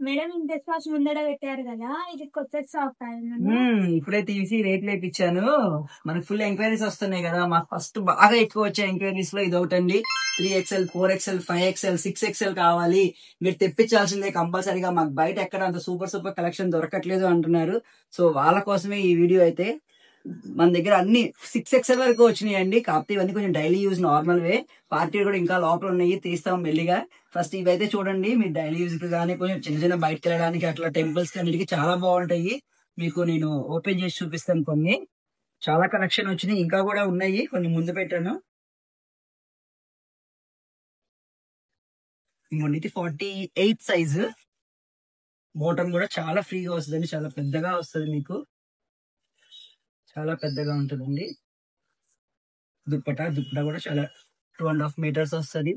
Madam inter class ముందర పెట్టారు కదా, ఇది కొత్త స్టాక్ ఇప్పుడే తీసి రేట్లు వేయించాను. మనకు ఫుల్ ఎంక్వైరీస్ వస్తున్నాయి కదా, మాకు ఫస్ట్ బాగా ఎక్కువ వచ్చే ఎంక్వైరీస్ లో ఇది ఒకటండి. 3XL 4XL 5XL 6XL కావాలి, మీరు తెప్పించాల్సిందే కంపల్సరీగా. మాకు బయట ఎక్కడ అంత సూపర్ సూపర్ కలెక్షన్ దొరకట్లేదు అంటున్నారు. సో వాళ్ళ కోసమే ఈ వీడియో అయితే. మన దగ్గర అన్ని 6XL వరకు వచ్చినాయండి, కాకపోతే ఇవన్నీ కొంచెం డైలీ యూజ్ నార్మల్ వే. పార్టీ కూడా ఇంకా లోపల ఉన్నాయి, తీస్తాం మెల్లిగా. ఫస్ట్ ఇవైతే చూడండి, మీ డైలీ యూజ్ కి కానీ కొంచెం చిన్న చిన్న బయటకు వెళ్ళడానికి అట్లా టెంపుల్స్ అన్నిటికీ చాలా బాగుంటాయి. మీకు నేను ఓపెన్ చేసి చూపిస్తాను. కొన్ని చాలా కలెక్షన్ వచ్చినాయి, ఇంకా కూడా ఉన్నాయి, కొన్ని ముందు పెట్టాను. ఇది 48 సైజు. బాటమ్ కూడా చాలా ఫ్రీగా వస్తుందండి, చాలా పెద్దగా వస్తుంది, మీకు చాలా పెద్దగా ఉంటుందండి. దుప్పటా కూడా చాలా 2.5 మీటర్స్ వస్తుంది.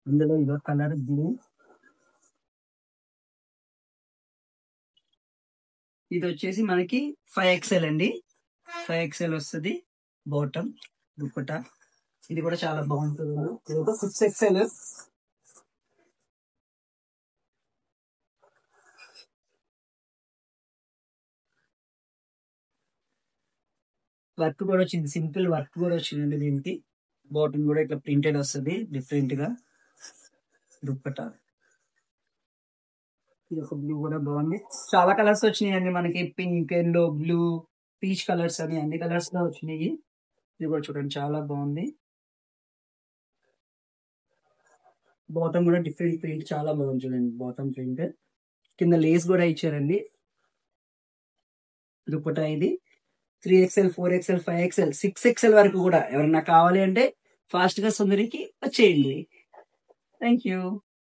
అందులో ఇదో కలర్ బ్లూ. ఇది వచ్చేసి మనకి 5XL అండి, 5XL వస్తుంది బాటమ్ దుప్పటా. ఇది కూడా చాలా బాగుంటుంది. ఇది ఒక 6XL. వర్క్ కూడా వచ్చింది, సింపుల్ వర్క్ కూడా వచ్చిందండి దీనికి. బాటమ్ కూడా ఇట్లా ప్రింటెడ్ వస్తుంది డిఫరెంట్ గా. దుప్పటా ఇది ఒక బ్లూ కూడా బాగుంది. చాలా కలర్స్ వచ్చినాయండి మనకి, pink, yellow, blue, peach colours అని అన్ని కలర్స్ లో వచ్చినాయి. ఇది కూడా చూడండి చాలా బాగుంది. బాటమ్ కూడా డిఫరెంట్ ప్రింట్ చాలా బాగుంది చూడండి, బాటమ్ ప్రింట్. కింద లేస్ కూడా ఇచ్చారండి. దుప్పటా ఇది 3XL 4XL 5XL 6XL వరకు కూడా ఎవరన్నా కావాలి అంటే ఫాస్ట్ గా సుందరికి వచ్చేయండి. Thank you.